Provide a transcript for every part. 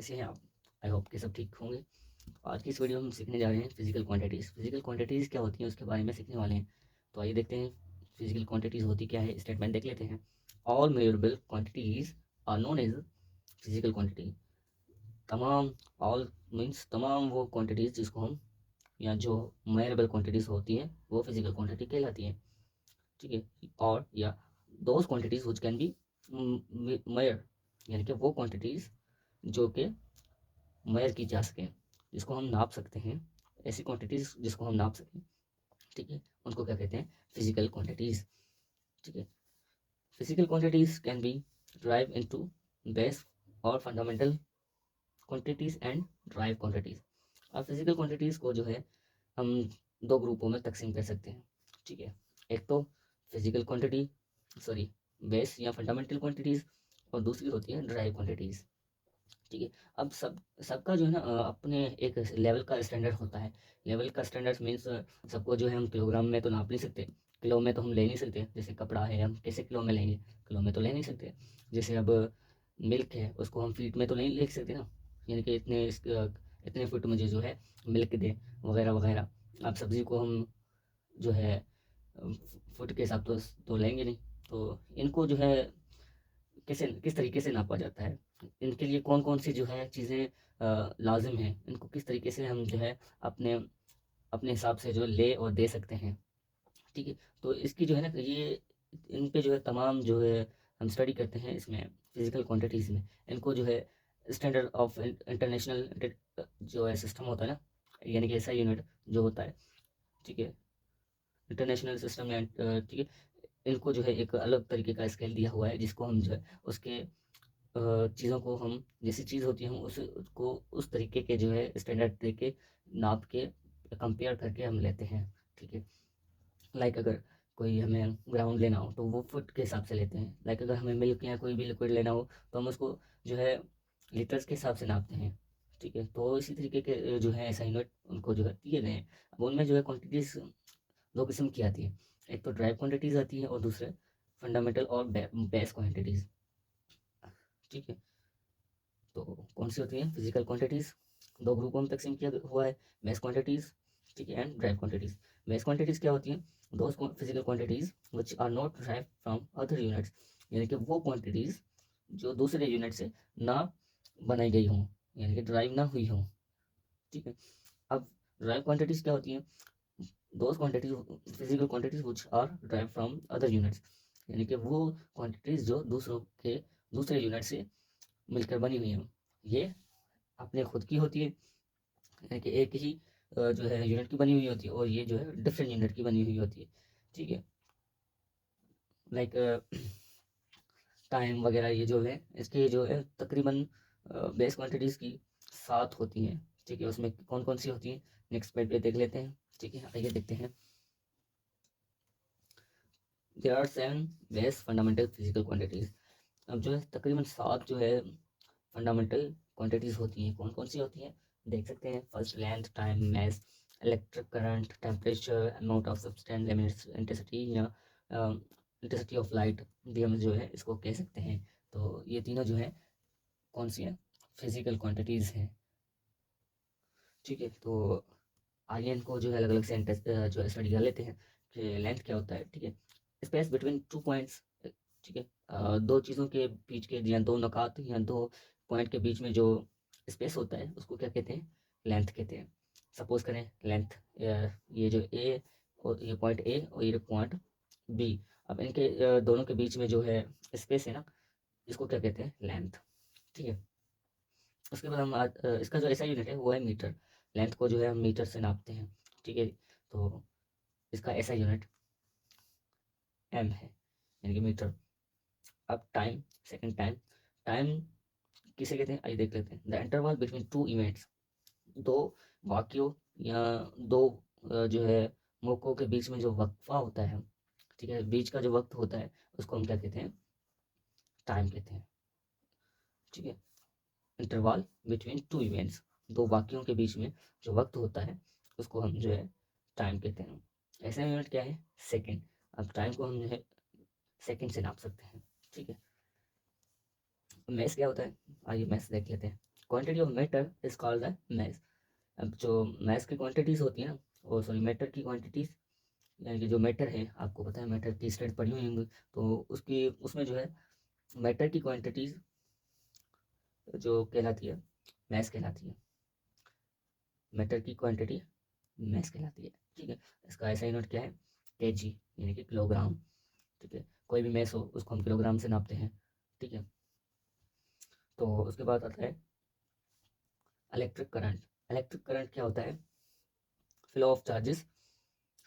कैसे हैं आप? आई होप कि सब ठीक होंगे। आज की इस वीडियो में हम सीखने जा रहे हैं फिजिकल क्वांटिटीज़। फिजिकल क्वांटिटीज़ क्या होती हैं उसके बारे में सीखने वाले हैं। तो आइए देखते हैं फिजिकल क्वांटिटीज़ होती क्या है। स्टेटमेंट देख लेते हैं। All measurable quantities are known as physical quantity. तमाम, ऑल मीन्स तमाम वो क्वांटिटीज़ जिसको हम, या जो मेजरेबल क्वांटिटीज़ होती हैं वो फिजिकल क्वांटिटी कहलाती हैं। ठीक है। और या those quantities which can be mayor, यानी कि वो क्वांटिटीज़ जो कि मेयर की जा सकें, जिसको हम नाप सकते हैं। ऐसी क्वांटिटीज जिसको हम नाप सकें, ठीक है, उनको क्या कहते हैं? Physical quantities. ठीक है। Physical quantities can be derived into base और fundamental quantities and derived quantities. अब फिजिकल क्वांटिटीज को जो है हम दो ग्रुपों में तकसीम कर सकते हैं। ठीक है। एक तो फिजिकल क्वांटिटी, सॉरी, बेस या फंडामेंटल क्वांटिटीज, और दूसरी होती है ड्राइव क्वांटिटीज। ठीक है। अब सबका जो है ना अपने एक लेवल का स्टैंडर्ड होता है। लेवल का स्टैंडर्ड मीन्स सबको जो है हम किलोग्राम में तो नाप नहीं सकते, किलो में तो हम ले नहीं सकते। जैसे कपड़ा है, हम कैसे किलो में लेंगे? किलो में तो ले नहीं सकते। जैसे अब मिल्क है, उसको हम फीट में तो नहीं लिख सकते ना, यानी कि इतने फुट मुझे जो है मिल्क दे, वगैरह वगैरह। अब सब्ज़ी को हम जो है फुट के हिसाब तो लेंगे नहीं। तो इनको जो है कैसे, किस तरीके से नापा जाता है? इनके लिए कौन कौन सी जो है चीज़ें लाजिम हैं? इनको किस तरीके से हम जो है अपने अपने हिसाब से जो ले और दे सकते हैं? ठीक है। तो इसकी जो है ना ये, इन पे जो है तमाम जो है हम स्टडी करते हैं इसमें, फिजिकल क्वांटिटीज़ में। इनको जो है स्टैंडर्ड ऑफ इंटरनेशनल जो है सिस्टम होता है ना, यानी कि ऐसा यूनिट जो होता है, ठीक है, इंटरनेशनल सिस्टम या ठीक है, इनको जो है एक अलग तरीके का स्केल दिया हुआ है, जिसको हम जो है उसके चीज़ों को हम, जैसी चीज़ होती है हम उसको उस तरीके के जो है स्टैंडर्ड दे के नाप के कंपेयर करके हम लेते हैं। ठीक है। लाइक अगर कोई हमें ग्राउंड लेना हो तो वो फुट के हिसाब से लेते हैं। लाइक अगर हमें मिल्क या कोई भी लिक्विड लेना हो तो हम उसको जो है लीटर्स के हिसाब से नापते हैं। ठीक है। तो इसी तरीके के जो है ऐसा यूनिट उनको जो है दिए गए हैं। अब उनमें जो है क्वान्टिटीज़ दो किस्म की आती है। एक तो ड्राइव क्वान्टिटीज़ आती है और दूसरे फंडामेंटल और बेस क्वान्टिटीज़। ठीक है। तो कौन सी होती है फिजिकल क्वांटिटीज़? दो ग्रुपों में तकसीम किया हुआ है, बेस क्वांटिटीज़, ठीक है, and derived quantities. Base quantities क्या होती हैं? Those physical quantities which are not derived from other units, यानी कि वो क्वांटिटीज़ जो दूसरे यूनिट से ना बनाई गई हों, यानी कि ड्राइव ना हुई हों। ठीक है। अब ड्राइव क्वांटिटीज़ क्या होती हैं? Those quantities, physical quantities which are derived from other units, यानी कि वो क्वांटिटीज़ जो दूसरे यूनिट से मिलकर बनी हुई हैं। ये अपने खुद की होती है, यानी कि एक ही जो है यूनिट की बनी हुई होती है, और ये जो है डिफरेंट यूनिट की बनी हुई होती है। ठीक है। लाइक टाइम वगैरह ये जो है इसके जो है तकरीबन बेस क्वांटिटीज़ की 7 होती हैं। ठीक है। उसमें कौन कौन सी होती हैं नेक्स्ट पेज पे देख लेते हैं। ठीक है, आइए देखते हैं। There are 7 base fundamental physical quantities. अब जो है तकरीबन 7 जो है फंडामेंटल क्वांटिटीज़ होती हैं। कौन कौन सी होती हैं देख सकते हैं। First, length, time, mass, electric current, temperature, amount of substance, limits, intensity या इंटेंसिटी ऑफ लाइट भी हम जो है इसको कह सकते हैं। तो ये तीनों जो है कौन सी हैं? फिजिकल क्वांटिटीज़ हैं। ठीक है। तो आइए इनको जो है अलग अलग से जो है स्टडी कर लेते हैं कि लेंथ क्या होता है। ठीक है। Space between two points. ठीक है। दो चीज़ों के बीच के, या दो नुकात या दो पॉइंट के बीच में जो स्पेस होता है उसको क्या कहते हैं? लेंथ कहते हैं। सपोज करें लेंथ, ये जो ए, और ये पॉइंट ए और ये पॉइंट बी, अब इनके दोनों के बीच में जो है स्पेस है ना, इसको क्या कहते हैं? लेंथ। ठीक है। उसके बाद हम इसका जो ऐसा यूनिट है वो है मीटर। लेंथ को जो है हम मीटर से नापते हैं। ठीक है। तो इसका ऐसा यूनिट एम है, यानी कि मीटर। अब टाइम, सेकंड टाइम, टाइम किसे कहते हैं आइए देख लेते हैं। The interval between two events, दो वाक्यों या दो जो है मौकों के बीच में जो वक्फा होता है, ठीक है, बीच का जो वक्त होता है उसको हम क्या कहते हैं? टाइम कहते हैं। ठीक है। इंटरवल बिटवीन टू इवेंट्स, दो वाक्यों के बीच में जो वक्त होता है उसको हम जो है टाइम कहते हैं। ऐसा यूनिट क्या है? सेकंड। अब टाइम को हम जो है सेकंड से नाप सकते हैं। ठीक है। मैथ्स क्या होता है? आइए मैथ्स देख लेते हैं। Quantity of matter is called the mass. अब जो मैस की क्वांटिटीज होती है ना, वो सॉरी मैटर की क्वांटिटीज, यानी कि जो मैटर है, आपको पता है मैटर की स्टेट पढ़ी हुई होंगी, तो उसकी उसमें जो है मैटर की क्वांटिटीज जो कहलाती है मैस कहलाती है। मैटर की क्वांटिटी मैस कहलाती है। ठीक है, इसका ऐसा यूनिट क्या है, केजी, यानी कि किलोग्राम। ठीक है, कोई भी मैस हो उसको हम किलोग्राम से नापते हैं। ठीक है, तो उसके बाद आता है इलेक्ट्रिक करंट। इलेक्ट्रिक करंट क्या होता है, flow of charges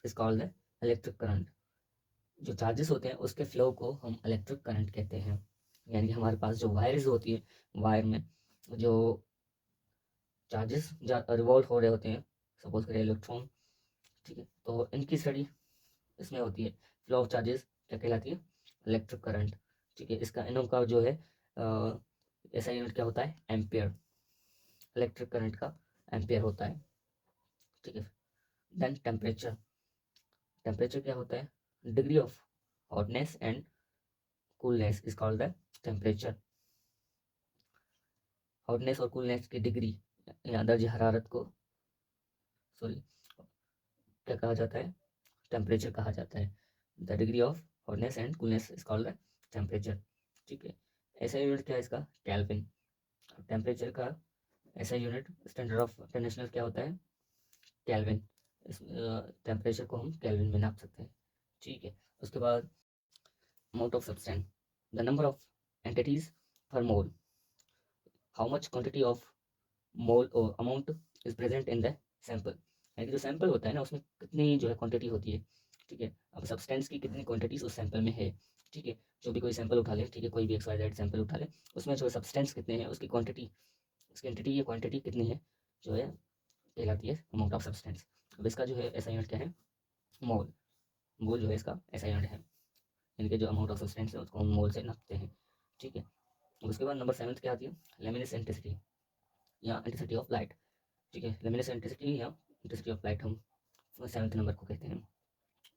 is called the electric current. जो चार्जेस होते हैं उसके फ्लो को हम इलेक्ट्रिक करंट कहते हैं। यानी कि हमारे पास जो वायर्स होती है, वायर में जो चार्जेस रिवॉल्व हो रहे होते हैं, सपोज करें इलेक्ट्रॉन। ठीक है, तो इनकी स्टडी इसमें होती है। फ्लो ऑफ चार्जेस क्या कहलाती है, इलेक्ट्रिक करंट। ठीक है, इसका इनोम का जो है ऐसा यूनिट क्या होता है, एम्पियर। इलेक्ट्रिक करंट का एम्पियर होता है। ठीक है, देन टेम्परेचर। टेम्परेचर क्या होता है, degree of hotness and coolness is called the temperature. Hotness और कूलनेस की डिग्री या दर्ज हरारत को सॉरी क्या कहा जाता है, टेम्परेचर कहा जाता है। The degree of hotness and coolness is called the temperature. ठीक है, ऐसा यूनिट क्या है इसका, केल्विन। टेम्परेचर का ऐसा यूनिट स्टैंडर्ड ऑफ इंटरनेशनल क्या होता है, केल्विन। इस टेम्परेचर को हम केल्विन में नाप सकते हैं। ठीक है, उसके बाद amount of substance, the number of entities per mole, how much quantity of mole और amount is present in the sample. यानी कि जो सैंपल होता है ना, उसमें कितनी जो है क्वांटिटी होती है। ठीक है, अब सब्सटेंस की कितनी क्वांटिटीज उस सैंपल में है। ठीक है, जो भी कोई सैंपल उठा ले, ठीक है, कोई भी XYZ सैंपल उठा ले, उसमें जो सब्सटेंस कितने हैं, उसकी क्वांटिटी, उसकी एंटिटी या क्वांटिटी कितनी है, जो है कहलाती है अमाउंट ऑफ सब्सटेंस। अब इसका जो है ऐसा यूनिट क्या है, मोल। मोल जो है इसका ऐसा यूनिट है, इनके जो अमाउंट ऑफ सब्सटेंस है उसको हम मोल से नापते हैं। ठीक है, उसके बाद नंबर 7 क्या आती है, लेमिनेसेंटिसिटी या इंटेंसिटी ऑफ लाइट। ठीक है, लेमिनेसेंटिसिटी या इंटेंसिटी ऑफ लाइट हम 7 नंबर को कहते हैं,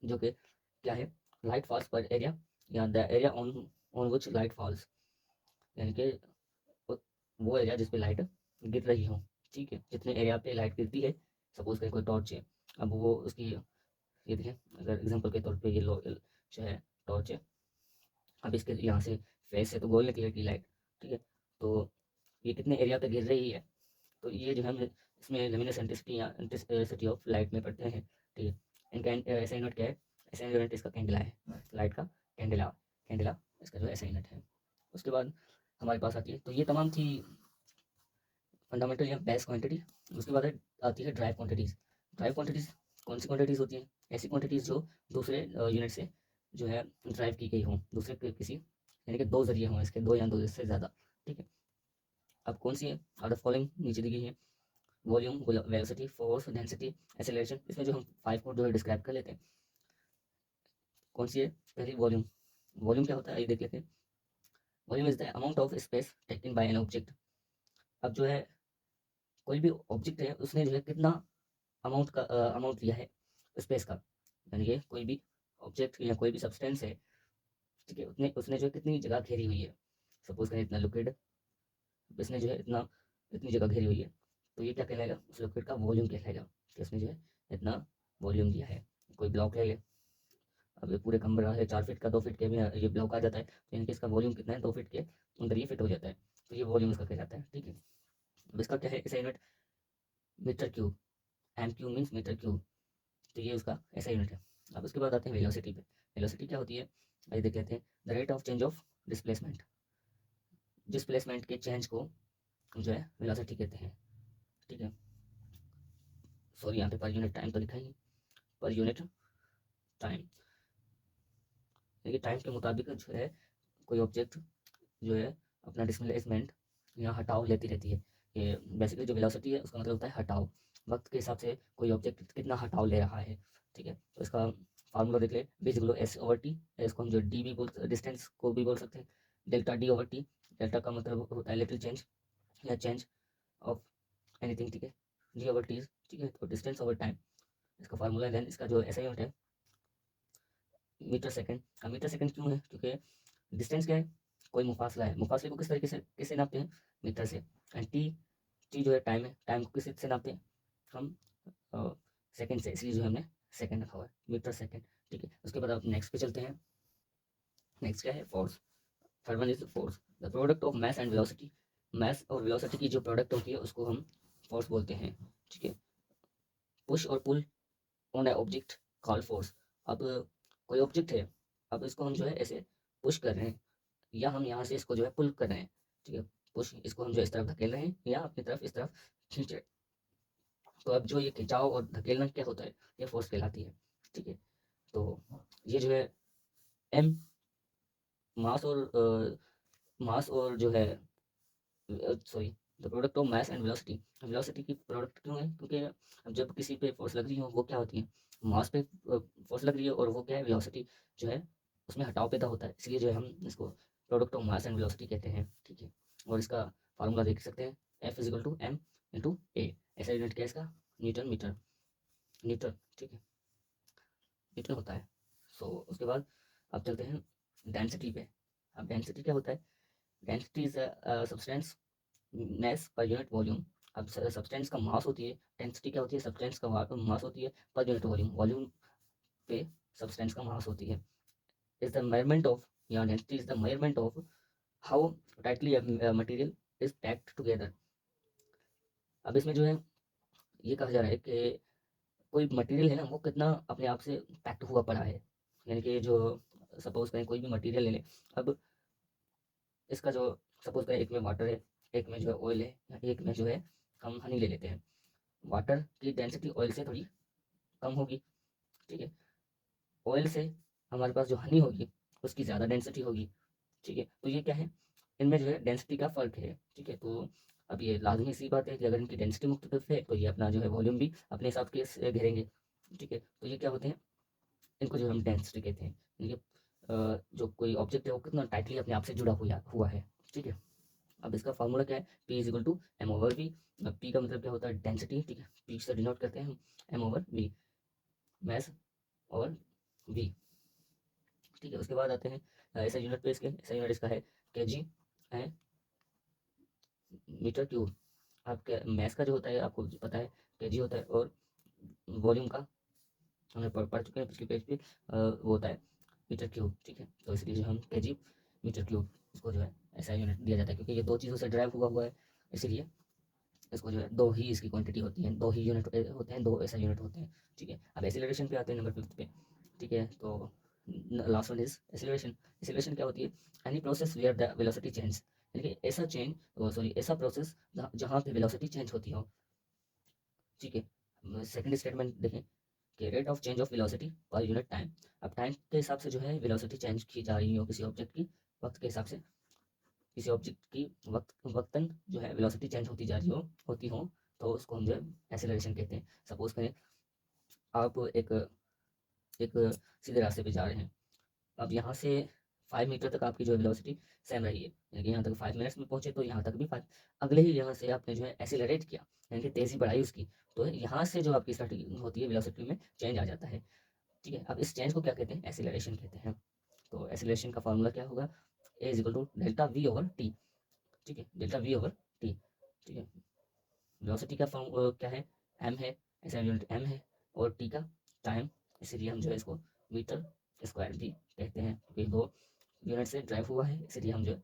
जो कि क्या है, लाइट फॉल्स पर एरिया या the area on on which light falls. यानी कि वो एरिया जिस पे लाइट गिर रही हो। ठीक है, जितने एरिया पे लाइट गिरती है, सपोज करें कोई टॉर्च है, अब वो उसकी ये देखें, अगर एग्जांपल के तौर पे ये लो जो है टॉर्च है, अब इसके यहाँ से फेस से तो गोल निकलेगी की लाइट। ठीक है, तो ये कितने एरिया पे गिर रही है, तो ये जो है हम इसमें लेमिनेसेंटिसिटी या इंटेंसिटी ऑफ लाइट में पढ़ते हैं। ठीक है, इनका ऐसा यूनिट क्या है, ऐसा यूनिट इसका कैंडला है, लाइट का कैंडला। कैंडला इसका जो ऐसा यूनिट है। उसके बाद हमारे पास आती है, तो ये तमाम थी फंडामेंटल या बेस क्वांटिटी। उसके बाद आती है ड्राइव क्वांटिटीज। ड्राइव क्वांटिटीज कौन सी क्वांटिटीज होती हैं, ऐसी क्वांटिटीज जो दूसरे यूनिट से जो है ड्राइव की गई हों, दूसरे किसी यानी कि दो जरिए हों इसके, दो या दो से ज़्यादा। ठीक है, अब कौन सी है, आउट ऑफ फॉलोइंग नीचे दी गई है, volume, velocity, force, density, acceleration. इसमें जो हम 5 को जो है डिस्क्राइब कर लेते हैं, कौन सी है, पहली वॉल्यूम। वॉल्यूम क्या होता है ये देख लेते हैं। Volume is the amount of space taken by an object. अब जो है कोई भी ऑब्जेक्ट है, उसने जो है कितना अमाउंट लिया है स्पेस का, यानी कि कोई भी ऑब्जेक्ट या कोई भी सब्सटेंस है, ठीक है, उसने उसने जो है कितनी जगह घेरी हुई है। सपोज करें इतना लिक्विड, इसने जो है इतनी जगह घेरी हुई है, तो ये क्या कहलाएगा, उस लिक्विड का वॉल्यूम कहलाएगा कि उसने जो है इतना वॉल्यूम दिया है। कोई ब्लॉक ले ले, अब ये पूरे कमरा है 4 फीट का, 2 फीट के में ये ब्लॉक आ जाता है, तो इनके इसका वॉल्यूम कितना है, 2 फीट के अंदर ये फिट हो जाता है, तो ये वॉल्यूम इसका कहलाता है। ठीक है, अब इसका क्या है, ऐसा unit metre cube. M cube means metre cube, तो ये उसका ऐसा यूनिट है। अब उसके बाद आते हैं वेलोसिटी पे। वेलोसिटी क्या होती है, आइए देख लेते हैं। The rate of change of displacement, displacement के चेंज को जो है वेलोसिटी कहते हैं। ठीक है, सॉरी यहाँ पे पर यूनिट टाइम तो लिखा ही नहीं, पर यूनिट टाइम, देखिए टाइम के मुताबिक जो है कोई ऑब्जेक्ट जो है अपना डिस्प्लेसमेंट या हटाव लेती रहती है। ये बेसिकली जो वेलोसिटी है उसका मतलब होता है हटाव, वक्त के हिसाब से कोई ऑब्जेक्ट कितना हटाव ले रहा है। ठीक है, तो इसका फार्मूला देख ले, V=S/T। इसको हम जो डी भी बोल, डिस्टेंस को भी बोल सकते हैं, डेल्टा D/T। डेल्टा का मतलब होता है लिटिल चेंज या चेंज ऑफ एनीथिंग। ठीक है, D/T, ठीक है, तो डिस्टेंस ओवर टाइम इसका फार्मूला है। देन इसका जो ऐसा यूनिट है मीटर सेकंड। अब मीटर सेकंड क्यों है, क्योंकि डिस्टेंस क्या है, कोई मुफासला है, मुफासले को किस तरीके से किससे नापते हैं, मीटर से। एंड टी टी जो है टाइम है, टाइम को किस से नापते हैं हम, सेकंड से, इसलिए जो है हमने सेकंड रखा हुआ है, मीटर सेकंड। ठीक है, उसके बाद आप नेक्स्ट पे चलते हैं। नेक्स्ट क्या है, force. Third one is force, the product of mass and velocity. Mass और वेलोसिटी की जो प्रोडक्ट होती है उसको हम फोर्स बोलते हैं। ठीक है, पुश और pull on a object call force. अब कोई ऑब्जेक्ट है, अब इसको हम जो है ऐसे पुश कर रहे हैं, या हम यहाँ से इसको जो है पुल कर रहे हैं। ठीक है, पुश, इसको हम जो इस तरफ धकेल रहे हैं या अपनी तरफ इस तरफ खींच रहे हैं। तो अब जो ये खिंचाव और धकेलना क्या होता है, ये फोर्स कहलाती है। ठीक है, तो ये जो है एम, मास और मास और जो है, sorry, the product of mass and velocity. Velocity की प्रोडक्ट क्यों है, क्योंकि अब जब किसी पे फोर्स लग रही हो वो क्या होती है, मास पे फोर्स लग रही है, और वो क्या है, वेलोसिटी जो है उसमें हटाव पैदा होता है, इसलिए जो है हम इसको product of mass and velocity कहते हैं। ठीक है, और इसका फार्मूला देख सकते हैं, F equal to M into A. ऐसा यूनिट क्या है इसका, न्यूटन मीटर, न्यूटन। ठीक है, न्यूटन होता है। सो उसके बाद अब चलते हैं डेंसिटी पे। अब डेंसिटी क्या होता है, density is substance mass per unit volume. अब सब्सटेंस का मास होती है, डेंसिटी क्या होती है, सब्सटेंस का मास होती है पर यूनिट वॉल्यूम, वॉल्यूम पे सब्सटेंस का मास होती है। इज द मेजरमेंट ऑफ, या density is the measurement of how tightly material is packed together. अब इसमें जो है ये कहा जा रहा है कि कोई मटेरियल है ना, वो कितना अपने आप से पैक्ड हुआ पड़ा है। यानी कि जो, सपोज करें कोई भी मटेरियल ले लें, अब इसका जो, सपोज करें एक में वाटर है, एक में जो है ऑयल है, या एक में जो है हम हनी ले लेते हैं। वाटर की डेंसिटी ऑयल से थोड़ी कम होगी। ठीक है, ऑयल से हमारे पास जो हनी होगी उसकी ज़्यादा डेंसिटी होगी। ठीक है, तो ये क्या है, इनमें जो है डेंसिटी का फ़र्क है। ठीक है, तो अब ये लाजमी सी बात है कि अगर इनकी डेंसिटी मुख्तलिफ है तो ये अपना जो है वॉल्यूम भी अपने हिसाब के से घेरेंगे। ठीक है, तो ये क्या होते हैं, इनको जो हम डेंसिटी कहते हैं। यानी कि जो कोई ऑब्जेक्ट है वो कितना टाइटली अपने आप से जुड़ा हुआ हुआ है। ठीक है, अब इसका फार्मूला क्या है, P is equal to M over V. P का मतलब क्या होता है, डेंसिटी। ठीक है, पी से डिनोट करते हैं हम एम ओवर वी, मैस और वी। ठीक है, उसके बाद आते हैं ऐसा यूनिट पे, इसके ऐसा यूनिट इसका है केजी है मीटर क्यूब। आपके मैस का जो होता है आपको पता है केजी होता है, और वॉल्यूम का हमने पढ़ चुके हैं पिछले पेज पे, वो होता है मीटर क्यूब। ठीक है, तो इसलिए जो हम केजी मीटर क्यूब, इसको जो है ऐसा यूनिट दिया जाता है, क्योंकि ये दो चीज़ों से ड्राइव हुआ हुआ है, इसीलिए इसको जो है दो ही इसकी क्वांटिटी होती है, दो ही यूनिट होते हैं, दो ऐसा यूनिट होते हैं। ठीक है, अब एक्सीलरेशन पे आते हैं नंबर 5 पे। ठीक है, तो last one is acceleration. Acceleration क्या होती है, any process where the velocity change, यानी कि ऐसा चेंज, सॉरी ऐसा प्रोसेस जहाँ पे वेलोसिटी चेंज होती हो। ठीक है, सेकंड स्टेटमेंट देखें कि rate of change of velocity per unit time. अब टाइम के हिसाब से जो है वेलोसिटी चेंज की जा रही हो किसी ऑब्जेक्ट की, वक्त के हिसाब से किसी ऑब्जेक्ट की वक्तन जो है वेलोसिटी चेंज होती हो तो उसको हम जो है एक्सेलरेशन कहते हैं। सपोज करें आप एक एक सीधे रास्ते पे जा रहे हैं, अब यहाँ से 5 मीटर तक आपकी जो है वेलोसिटी सेम रही है, यानी कि यहाँ तक 5 मिनट्स में पहुंचे, तो यहाँ तक भी 5। अगले ही यहाँ से आपने जो है एक्सेलरेट किया, यानी कि तेज़ी बढ़ाई उसकी, तो यहाँ से जो आपकी स्टार्टिंग होती है वेलोसिटी में चेंज आ जाता है। ठीक है, अब इस चेंज को क्या कहते हैं, एक्सेलरेशन कहते हैं। तो एक्सेलरेशन का फॉर्मूला क्या होगा, A is equal to delta V over T. ठीक है, डेल्टा वी ओवर टी। ठीक है, वेलोसिटी का फॉर्म क्या है, एम है, ऐसा यूनिट एम है, और टी का टाइम, इसीलिए हम जो है इसको मीटर स्क्वायर भी कहते हैं, क्योंकि दो यूनिट से ड्राइव हुआ है, इसीलिए हम जो है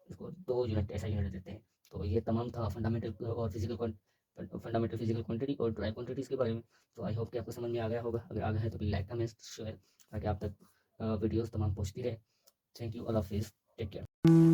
इसको दो यूनिट ऐसा यूनिट देते हैं। तो ये तमाम था फंडामेंटल और फिजिकल, फंडामेंटल फिजिकल क्वांटिटी और ड्राइव क्वांटिटीज़ के बारे में। तो आई होप कि आपको समझ में आ गया होगा, अगर आ गया है तो लाइक कमेंट शेयर, ताकि आप तक वीडियोज़ तमाम पहुँचती रहे। थैंक यू, अल्लाह हाफिज़, टेक केयर।